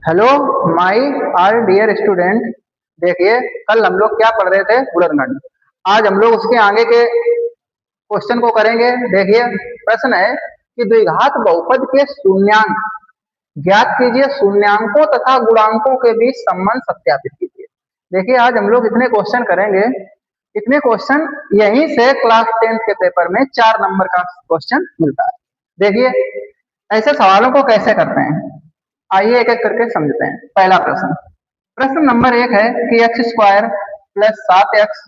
Hello my our dear student. देखिए, कल हम लोग क्या पढ़ रहे थे, गुणनखंड। आज हम लोग उसके आगे के क्वेश्चन को करेंगे। देखिए, प्रश्न है कि द्विघात बहुपद के शून्यांक ज्ञात कीजिए, शून्यांकों तथा गुणांकों के बीच संबंध सत्यापित कीजिए। देखिए, आज हम लोग इतने क्वेश्चन करेंगे। इतने क्वेश्चन यहीं से क्लास 10th के पेपर में 4 नंबर का क्वेश्चन मिलता है। देखिए, ऐसे सवालों को कैसे करते हैं, आइए एक एक करके समझते हैं। पहला प्रश्न, प्रश्न नंबर 1 है कि x square plus 7x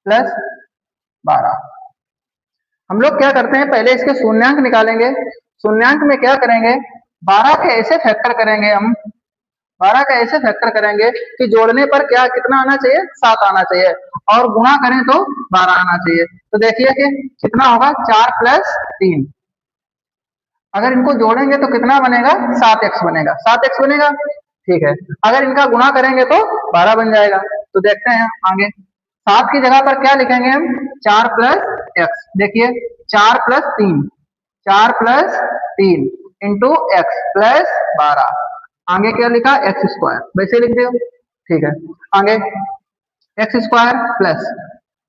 plus 12। हम लोग क्या करते हैं, पहले इसके शून्यांक निकालेंगे। शून्यांक में क्या करेंगे, 12 के ऐसे फैक्टर करेंगे। हम 12 का ऐसे फैक्टर करेंगे कि जोड़ने पर क्या कितना आना चाहिए, 7 आना चाहिए, और गुणा करें तो 12 आना चाहिए। तो देखिए कि कितना होगा, 4 प्लस 3। अगर इनको जोड़ेंगे तो कितना बनेगा, 7x बनेगा। 7x बनेगा, ठीक है। अगर इनका गुणा करेंगे तो 12 बन जाएगा। तो देखते हैं आगे, 7 की जगह पर क्या लिखेंगे हम, 4 प्लस एक्स। देखिए, 4 plus 3, 4 plus 3 into x plus 12। आगे क्या लिखा, एक्स स्क्वायर, वैसे लिख दो, ठीक है। आगे एक्स स्क्वायर प्लस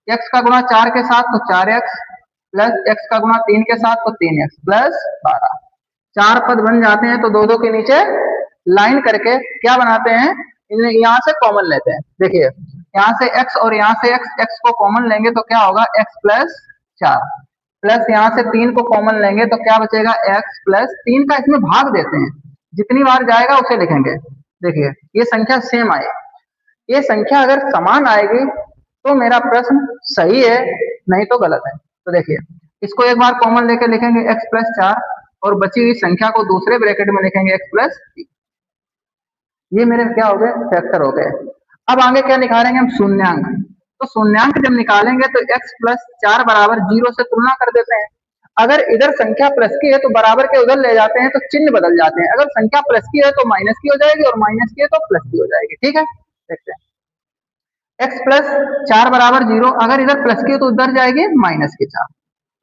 एक्स का गुणा 4 के साथ तो 4x प्लस एक्स का गुणा 3 के साथ तो 3x प्लस 12। 4 पद बन जाते हैं तो दो दो के नीचे लाइन करके क्या बनाते हैं, यहाँ से कॉमन लेते हैं। देखिए, यहाँ से x और यहाँ से x को कॉमन लेंगे तो क्या होगा, x प्लस 4 प्लस यहाँ से 3 को कॉमन लेंगे तो क्या बचेगा, x प्लस 3 का इसमें भाग देते हैं, जितनी बार जाएगा उसे लिखेंगे। देखिए, ये संख्या सेम आए, ये संख्या अगर समान आएगी तो मेरा प्रश्न सही है, नहीं तो गलत है। तो देखिए, इसको एक बार कॉमन लेके लिखेंगे x प्लस 4, और बची हुई संख्या को दूसरे ब्रैकेट में लिखेंगे x प्लस 3। ये मेरे क्या हो गए, फैक्टर हो गए। अब आगे क्या निकालेंगे हम, शून्यांक। तो शून्यांक जब निकालेंगे तो x प्लस 4 बराबर 0 से तुलना कर देते हैं। अगर इधर संख्या प्लस की है तो बराबर के उधर ले जाते हैं तो चिन्ह बदल जाते हैं। अगर संख्या प्लस की है तो माइनस की हो जाएगी, और माइनस की है तो प्लस की हो जाएगी। ठीक है, देखते हैं। x प्लस 4 बराबर 0, अगर इधर प्लस की है तो उधर जाएगी माइनस की 4,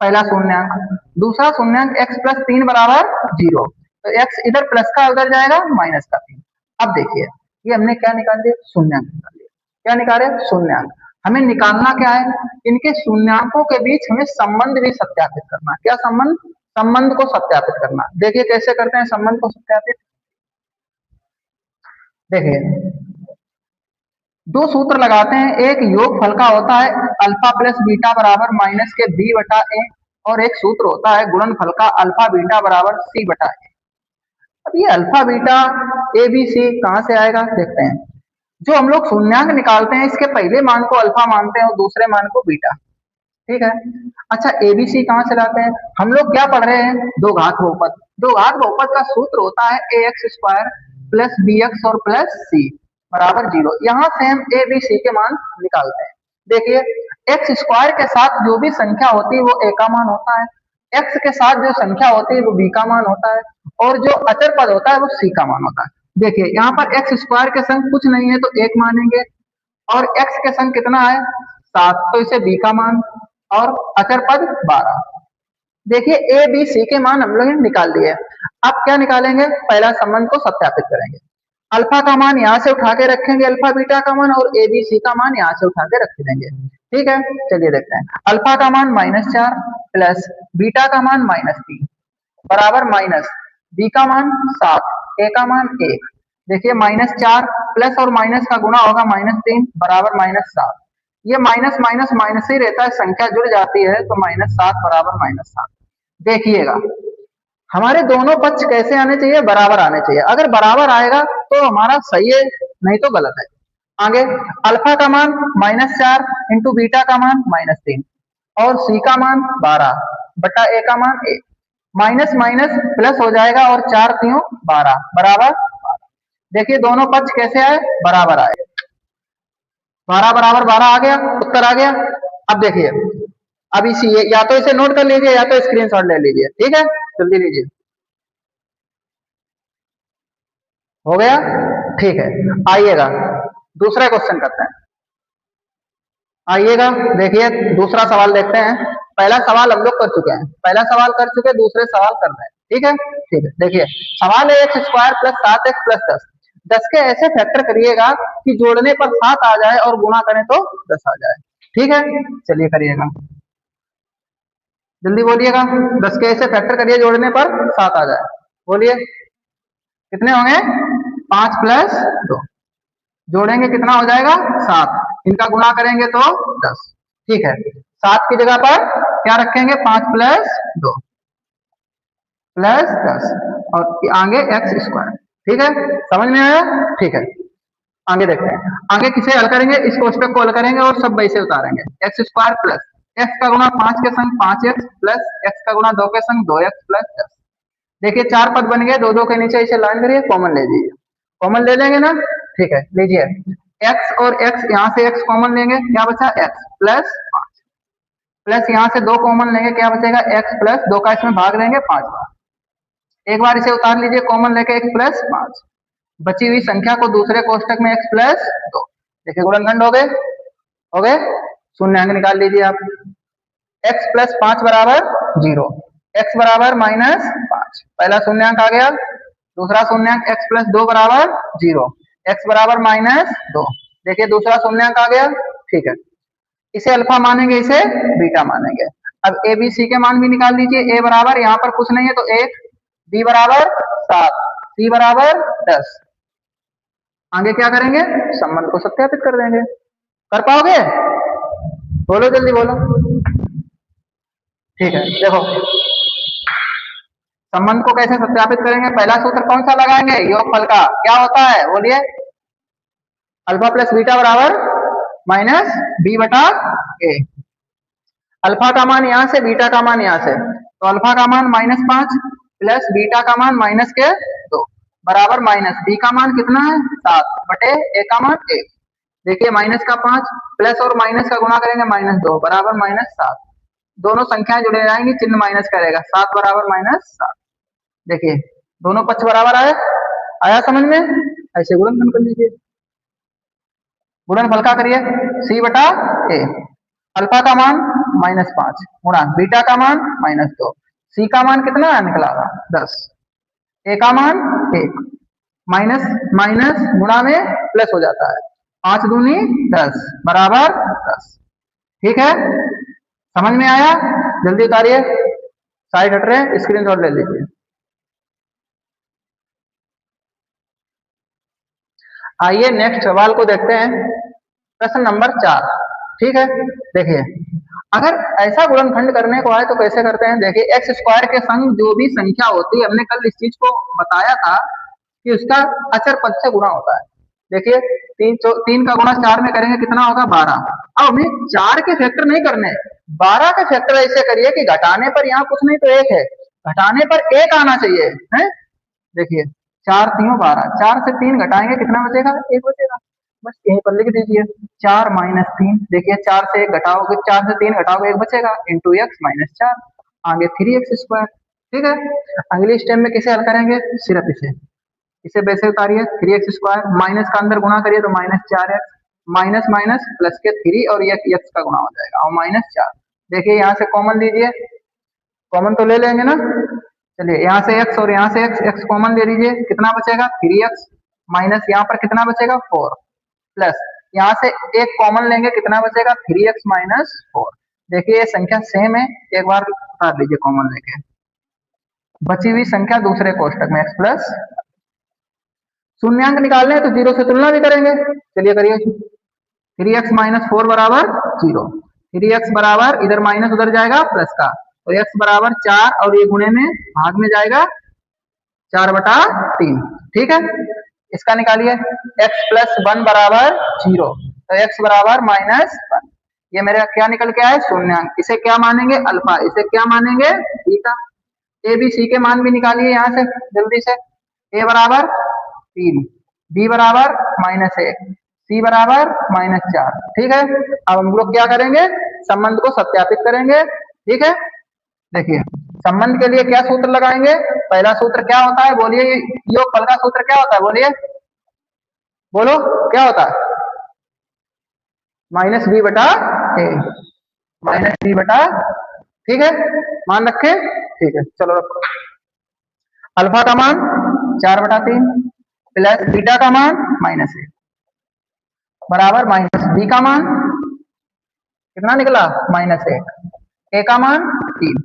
पहला शून्यांक। दूसरा शून्यांक x प्लस 3 बराबर 0, तो x इधर प्लस का उधर जाएगा माइनस का 3। अब देखिए, ये हमने क्या निकाल दिया, शून्यांक निकाल लिया। क्या निकाले, शून्यांक। हमें निकालना क्या है, इनके शून्यांकों के बीच हमें संबंध भी सत्यापित करना। क्या संबंध, संबंध को सत्यापित करना। देखिए कैसे करते हैं संबंध को सत्यापित। देखिए, दो सूत्र लगाते हैं। एक योगफल का होता है अल्फा प्लस बीटा बराबर माइनस के बी बटा ए, और एक सूत्र होता है गुणनफल का अल्फा बीटा बराबर सी बटा ए। अब ये alpha beta A B C कहां से आएगा, देखते हैं। जो हम लोग शून्यांक निकालते हैं, इसके पहले मान को अल्फा मानते हैं और दूसरे मान को बीटा, ठीक है। अच्छा, एबीसी कहां से लाते हैं, हम लोग क्या पढ़ रहे हैं, दो घात बहुपद। दो घात बहुपद का सूत्र होता है a x square plus b x और प्लस सी बराबर 0। यहाँ से हम ए बी सी के मान निकालते हैं। देखिए, एक्स स्क्वायर के साथ जो भी संख्या होती है वो ए का मान होता है, एक्स के साथ जो संख्या होती है वो बी का मान होता है, और जो अचर पद होता है वो सी का मान होता है। देखिए, यहाँ पर एक्स स्क्वायर के संग कुछ नहीं है तो 1 मानेंगे, और x के संग कितना है, 7, तो इसे b का मान, और अचर पद 12। देखिए, a b c के मान हम लोग निकाल दिए। अब क्या निकालेंगे, पहला संबंध को सत्यापित करेंगे। अल्फा का मान यहाँ से उठा के रखेंगे, अल्फा बीटा का मान, और ए बी सी का मान यहाँ से उठा के रख देंगे। ठीक है, चलिए देखते हैं। अल्फा का मान -4 प्लस बीटा का मान -3 बराबर माइनस बी का मान 7, ए का मान 1। देखिए, -4 प्लस और माइनस का गुणा होगा -3 बराबर -7। ये माइनस माइनस माइनस ही रहता है, संख्या जुड़ जाती है तो -7 बराबर -7। देखिएगा, हमारे दोनों पक्ष कैसे आने चाहिए, बराबर आने चाहिए। अगर बराबर आएगा तो हमारा सही है, नहीं तो गलत है। आगे, अल्फा का मान -4 इंटू बीटा का मान -3, और सी का मान 12 बटा ए का मान 1। माइनस माइनस प्लस हो जाएगा, और 4 3 12 बराबर 12। देखिए, दोनों पक्ष कैसे आए, बराबर आए। 12 बराबर 12 आ गया, उत्तर आ गया। अब देखिए, अब इसी या तो इसे नोट कर लीजिए या तो स्क्रीनशॉट ले लीजिए। ठीक है, जल्दी लीजिए। हो गया, ठीक है। आइएगा दूसरा क्वेश्चन करते हैं। आइएगा, देखिए दूसरा सवाल देखते हैं। पहला सवाल हम लोग कर चुके हैं, पहला सवाल कर चुके, दूसरे सवाल कर रहे हैं। ठीक है, ठीक है। देखिए सवाल है x square plus 7x plus 10। 10 के ऐसे फैक्टर करिएगा कि जोड़ने पर 7 आ जाए और गुणा करें तो 10 आ जाए। ठीक है, चलिए करिएगा, जल्दी बोलिएगा। 10 के ऐसे फैक्टर करिए जोड़ने पर 7 आ जाए, बोलिए कितने होंगे? 5 प्लस 2, जोड़ेंगे कितना हो जाएगा? 7, इनका गुणा करेंगे तो 10। ठीक है, 7 की जगह पर क्या रखेंगे? 5 प्लस 2 प्लस 10 और आगे एक्स स्क्वायर। ठीक है, समझ में आया? ठीक है, आगे देखते हैं। आगे किसे हल करेंगे? इस कोष्टक को हल करेंगे और सब वैसे उतारेंगे। एक्स स्क्वायर प्लस एक्स का गुणा 5 के संग 5x प्लस एक्स का गुणा 2 के संग 2x प्लस 10। देखिए 4 पद बन गए, 2 2 के नीचे इसे लाइन करिए, कॉमन ले लीजिए। कॉमन ले लेंगे ना? ठीक है, लीजिए। x और x, यहाँ से x कॉमन लेंगे, क्या बचा? x प्लस 5 प्लस यहाँ से 2 कॉमन लेंगे, क्या बचेगा? x प्लस 2 का इसमें भाग देंगे 5 बार। एक बार इसे उतार लीजिए कॉमन लेके, x प्लस 5। बची हुई संख्या को दूसरे कोष्टक में x प्लस 2। देखिए गुणनखंड हो गए, हो गए। शून्यांक निकाल लीजिए आप। x प्लस 5 बराबर 0, x बराबर माइनस 5, पहला शून्यांक आ गया। दूसरा शून्यांक x प्लस 2 बराबर 0, x बराबर माइनस 2। देखिए दूसरा शून्यांक आ गया। ठीक है, इसे अल्फा मानेंगे, इसे बीटा मानेंगे। अब ए बी सी के मान भी निकाल लीजिए। ए बराबर यहाँ पर कुछ नहीं है तो 1, बी बराबर 7, सी बराबर 10। आगे क्या करेंगे? संबंध को सत्यापित कर देंगे। कर पाओगे? बोलो जल्दी बोलो। ठीक है, देखो संबंध को कैसे सत्यापित करेंगे? पहला सूत्र कौन सा लगाएंगे? योगफल का। क्या होता है बोलिए? अल्फा प्लस बीटा बराबर माइनस बी बटा ए। अल्फा का मान यहाँ से, बीटा का मान यहाँ से, तो अल्फा का मान -5 प्लस बीटा का मान -2 बराबर माइनस बी का मान कितना है? 7 बटे ए का मान 1। देखिए माइनस का 5 प्लस और माइनस का गुणा करेंगे -2 बराबर -7। दोनों संख्याएं जुड़े जाएंगी, चिन्ह माइनस करेगा, 7 बराबर -7। देखिए दोनों पक्ष बराबर आया, आया समझ में? ऐसे गुणनफल कर लीजिए। गुणनफल का करिए, सी बटा ए। अल्फा का मान -5 गुणा बीटा का मान -2, सी का मान कितना निकला 10, ए का मान 1, माइनस माइनस गुणा में प्लस हो जाता है, 5 दूनी 10 बराबर 10। ठीक है, समझ में आया? जल्दी उतारिए, साइड हट रहे, स्क्रीनशॉट ले लीजिए। आइए नेक्स्ट सवाल को देखते हैं, प्रश्न नंबर 4। ठीक है, देखिए अगर ऐसा गुणनखंड करने को आए तो कैसे करते हैं? देखिए एक्स स्क्वायर के संग जो भी संख्या होती है, हमने कल इस चीज को बताया था कि उसका अचर पद से गुणा होता है। देखिए 3 का गुणा 4 में करेंगे, कितना होगा? 12। अब हमें 4 के फैक्टर नहीं करने, 12 के फैक्टर ऐसे करिए कि घटाने पर यहाँ कुछ नहीं तो 1 है, घटाने पर 1 आना चाहिए है। देखिए 4 3 12, 4 से 3 घटाएंगे, कितना बचेगा? 1 बचेगा। बस यहीं पर लिख दीजिए 4 माइनस 3। देखिए 4 से 1 घटाओगे, 4 से 3 घटाओगे, 1 बचेगा, इंटू एक्स माइनस 4, आगे 3x स्क्वायर। ठीक है, अगली स्टेप में किसे हल करेंगे? सिर्फ इसे वैसे उतारिए, 3x स्क्वायर माइनस का अंदर गुणा करिए तो -4x, माइनस माइनस प्लस के 3 और ये x का गुणा हो जाएगा और -4। देखिए यहाँ से कॉमन लीजिए, कॉमन तो ले लेंगे ना। चलिए यहाँ से x और यहाँ से x कॉमन ले लीजिए, कितना बचेगा? 3x माइनस यहाँ पर कितना बचेगा? 4 प्लस यहाँ से एक कॉमन लेंगे, कितना बचेगा? 3x minus 4। देखिए ये संख्या सेम है, एक बार उतार लीजिए कॉमन लेके। बची हुई संख्या दूसरे कोष्टक में x प्लस, शून्यांक निकालने हैं तो 0 से तुलना भी करेंगे। चलिए करिए, 3x माइनस 4 बराबर 0, 3x बराबर इधर माइनस उधर जाएगा प्लस का, तो x बराबर 4 और ये गुणे में भाग में जाएगा 4 बटा 3। ठीक है, इसका निकालिए, x प्लस 1 बराबर 0, तो x बराबर -1। ये मेरा क्या निकल के आए? शून्यांक। इसे क्या मानेंगे? अल्फा। इसे क्या मानेंगे? बीटा। ए बी सी के मान भी निकालिए यहाँ से जल्दी से। a बराबर 3, b बराबर -1, c बराबर -4। ठीक है, अब हम लोग क्या करेंगे? संबंध को सत्यापित करेंगे। ठीक है, देखिए संबंध के लिए क्या सूत्र लगाएंगे? पहला सूत्र क्या होता है बोलिए? योगफल का सूत्र क्या होता है बोलिए? बोलो क्या होता है? -b बटा a, -b बटा। ठीक है, मान रखे? ठीक है, चलो रखो। अल्फा का मान 4/3 प्लस बीटा का मान -1 बराबर माइनस बी का मान कितना निकला -1, ए का मान 3।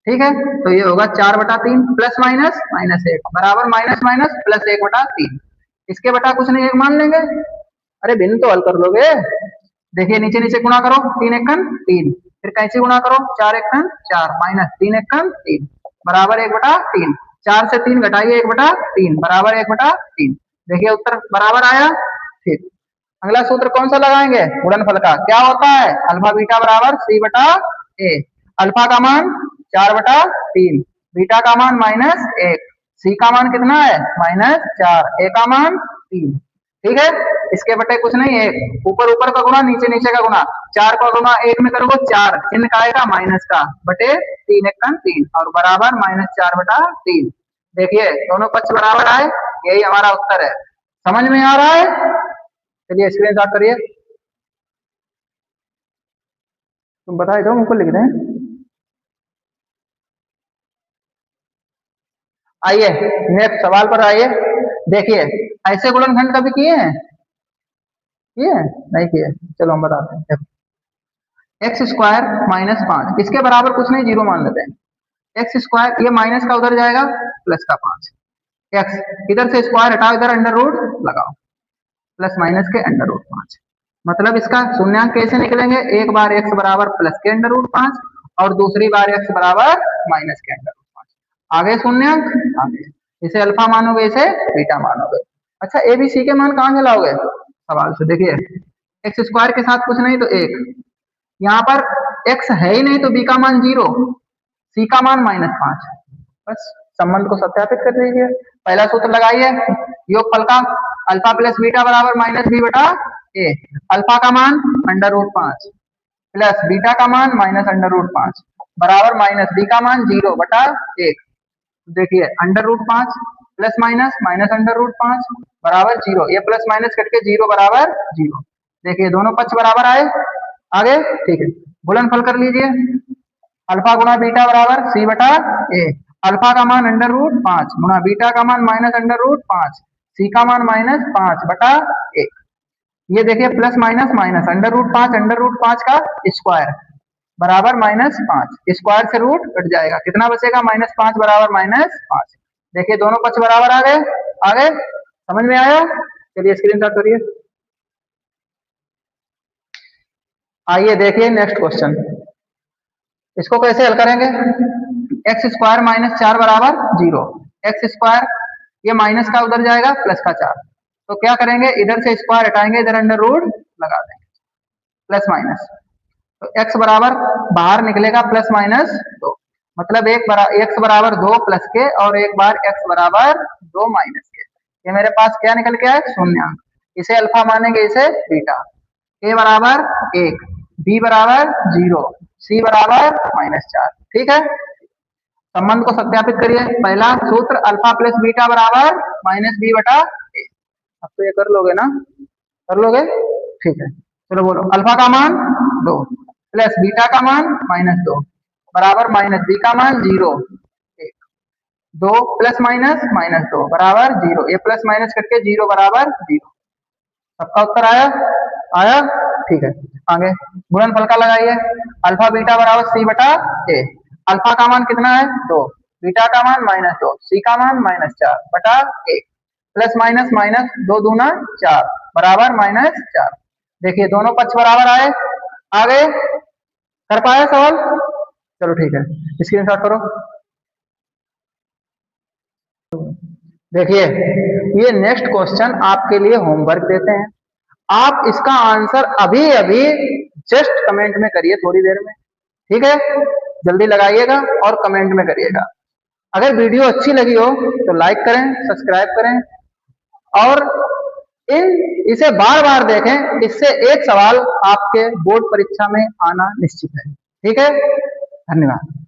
ठीक है, तो ये होगा 4/3 प्लस माइनस -1 बराबर माइनस माइनस प्लस 1/3। इसके बटा कुछ नहीं, एक मान लेंगे। अरे भिन्न तो हल कर लोगे। देखिए नीचे नीचे गुणा करो, 3 एकन 3, फिर कैसे गुणा करो, 4 एकन 4 माइनस 3 एकन 3 बराबर 1/3। 4 से 3 घटाइए 1/3 बराबर 1/3। देखिए उत्तर बराबर आया। ठीक, अगला सूत्र कौन सा लगाएंगे, गुणनफल का। क्या होता है, अल्फा बीटा बराबर C/A। अल्फा का मान 4/3, बीटा का मान -1, सी का मान कितना है -4, ए का मान 3। ठीक है, इसके बटे कुछ नहीं, एक ऊपर ऊपर का गुणा नीचे नीचे का गुणा, 4 का गुणा 1 में करोगे 4, चिन्ह का आएगा माइनस का, बटे 3 एकन 3 और बराबर -4/3। देखिए दोनों पक्ष बराबर आए, यही हमारा उत्तर है। समझ में आ रहा है, चलिए स्क्रीनशॉट करिए। तुम बताए दो, मुझको लिख दें। आइए नेक्स्ट सवाल पर आइए। देखिए ऐसे गुणनखंड कभी किए हैं, किए हैं नहीं किए, चलो हम बताते हैं। एक्स स्क्वायर -5 किसके बराबर कुछ नहीं, जीरो मान लेते हैं। एक्स स्क्वायर, ये माइनस का उधर जाएगा प्लस का 5, एक्स इधर से स्क्वायर हटाओ, इधर अंडर रूट लगाओ, प्लस माइनस के अंडर रूट 5। मतलब इसका शून्यांक कैसे निकलेंगे, एक बार एक्स बराबर प्लस के अंडर रूट 5 और दूसरी बार एक्स बराबर माइनस के अंडर रूट 5। आगे शून्यांक, आगे इसे अल्फा मानोगे, इसे बीटा मानोगे। अच्छा ए बी सी के मान कहाँ से लाओगे, सवाल से। देखिए एक्स स्क्वायर के साथ कुछ नहीं तो एक, यहाँ पर एक्स है ही नहीं तो बी का मान 0, सी का मान -5। बस संबंध को सत्यापित कर दीजिए। पहला सूत्र लगाइए योगफल का, अल्फा प्लस बीटा बराबर -b/a। अल्फा का मान √5 प्लस बीटा का मान -√5 बराबर माइनस बी का मान 0/1। देखिए √5 प्लस माइनस -√5 बराबर 0, ये प्लस माइनस कट के 0 बराबर 0। देखिए दोनों पक्ष बराबर आए। आगे ठीक है, गुणनफल कर लीजिए। अल्फा गुणा बीटा बराबर C/A। अल्फा का मान √5 गुणा बीटा का मान -√5, सी का मान -5/1। ये देखिए प्लस माइनस माइनस √5 का स्क्वायर बराबर -5, स्क्वायर से रूट कट जाएगा, कितना बचेगा -5 बराबर -5। देखिए दोनों पक्ष बराबर आ गए। आगे समझ में आया, चलिए स्क्रीनशॉट करिए। आइए देखिए नेक्स्ट क्वेश्चन, इसको कैसे हल करेंगे। एक्स स्क्वायर -4 बराबर 0, एक्स स्क्वायर ये माइनस का उधर जाएगा प्लस का 4, तो क्या करेंगे, इधर से स्क्वायर हटाएंगे, इधर अंडर रूट लगा देंगे, प्लस माइनस, तो एक्स बराबर बाहर निकलेगा +-2, मतलब एक्स बराबर 2 प्लस के और एक बार एक्स बराबर 2 माइनस के। ये मेरे पास क्या निकल के आए, शून्यांक। इसे अल्फा मानेंगे, इसे बीटा। ए बराबर 1, बी बराबर 0, सी बराबर -4। ठीक है, संबंध को सत्यापित करिए। पहला सूत्र अल्फा प्लस बीटा बराबर -b/a। अब तो ये कर लोगे ना, कर लोगे, ठीक है। चलो बोलो, अल्फा का मान 2 प्लस बीटा का मान -2 बराबर -b का मान 0, 1, 2 प्लस माइनस -2 बराबर 0, ये प्लस माइनस करके 0 बराबर 0। सबका उत्तर आया, आया, ठीक है। आगे गुणनफल का लगाइए, अल्फा बीटा बराबर C/A। अल्फा का मान कितना है 2, बीटा का मान -2, सी का मान -4/1, प्लस माइनस माइनस 2 दूना 4 बराबर -4। देखिए दोनों पक्ष बराबर आए। आगे कर पाए सवाल, चलो ठीक है, स्क्रीनशॉट करो। देखिए ये नेक्स्ट क्वेश्चन आपके लिए होमवर्क देते हैं, आप इसका आंसर अभी अभी जस्ट कमेंट में करिए थोड़ी देर में, ठीक है, जल्दी लगाइएगा और कमेंट में करिएगा। अगर वीडियो अच्छी लगी हो तो लाइक करें, सब्सक्राइब करें और इसे बार बार देखें, इससे एक सवाल आपके बोर्ड परीक्षा में आना निश्चित है। ठीक है, धन्यवाद।